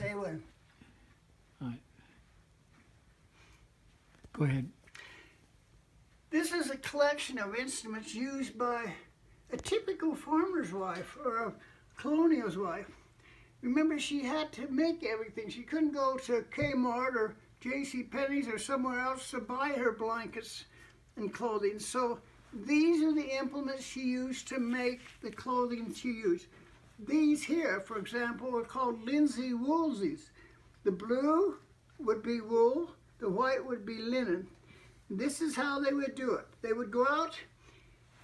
say when. All right. Go ahead. This is a collection of instruments used by a typical farmer's wife or a colonial's wife. Remember, she had to make everything. She couldn't go to Kmart or JCPenney's or somewhere else to buy her blankets and clothing. So these are the implements she used to make the clothing she used. These here, for example, are called Linsey Woolseys. The blue would be wool, the white would be linen. This is how they would do it. They would go out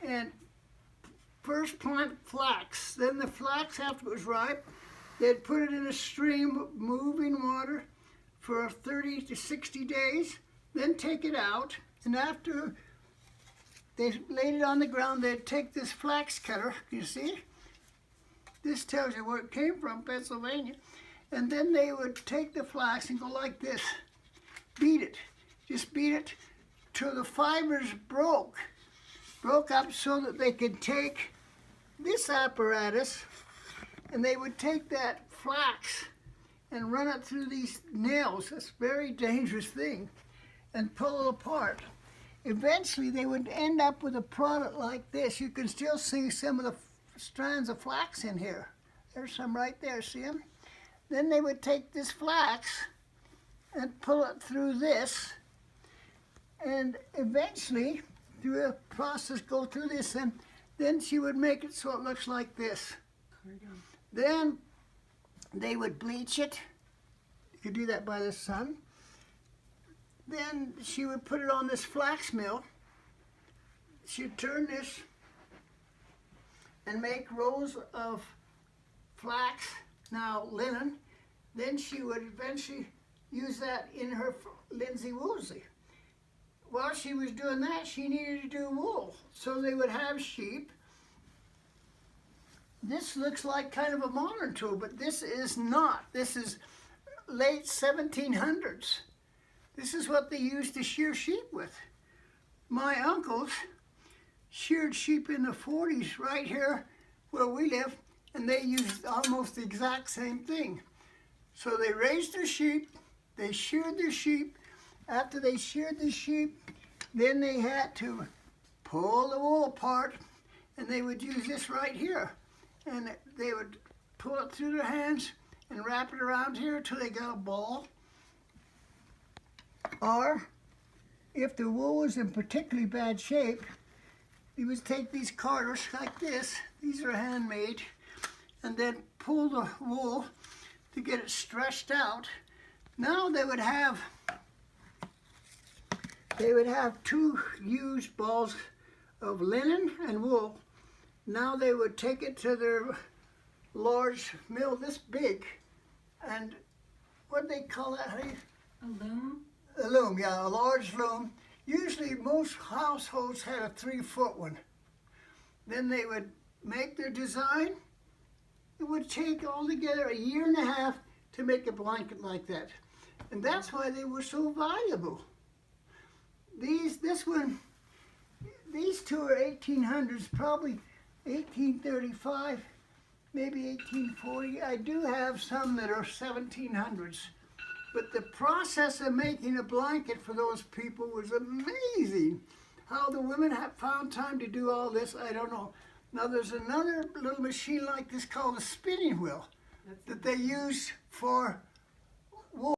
and first plant flax. Then the flax, after it was ripe, they'd put it in a stream of moving water for 30 to 60 days, then take it out, and after they laid it on the ground, they'd take this flax cutter, you see? This tells you where it came from, Pennsylvania. And then they would take the flax and go like this, beat it. Just beat it till the fibers broke up so that they could take this apparatus and they would take that flax and run it through these nails, this very dangerous thing, and pull it apart. Eventually they would end up with a product like this. You can still see some of the strands of flax in here. There's some right there, see them? Then they would take this flax and pull it through this, and eventually, through a process, go through this, and then she would make it so it looks like this. Then they would bleach it. You could do that by the sun. Then she would put it on this flax mill. She'd turn this and make rows of flax, now linen. Then she would eventually use that in her Linsey Woolsey. While she was doing that, she needed to do wool. So they would have sheep. This looks like kind of a modern tool, but this is not. This is late 1700s. This is what they used to shear sheep with. My uncles sheared sheep in the 40s right here where we live, and they used almost the exact same thing. So they raised their sheep, they sheared their sheep. After they sheared the sheep, then they had to pull the wool apart, and they would use this right here. And they would pull it through their hands and wrap it around here until they got a ball. Or, if the wool was in particularly bad shape, you would take these carders like this, these are handmade, and then pull the wool to get it stretched out. Now they would have two used balls of linen and wool. Now they would take it to their large mill this big, and what do they call that, honey? A loom? A loom, yeah, a large loom. Usually most households had a 3-foot one. Then they would make their design. It would take altogether a year and a half to make a blanket like that. And that's why they were so valuable. These two are 1800s, probably 1835, maybe 1840. I do have some that are 1700s. But the process of making a blanket for those people was amazing. How the women have found time to do all this, I don't know. Now there's another little machine like this called a spinning wheel that they use for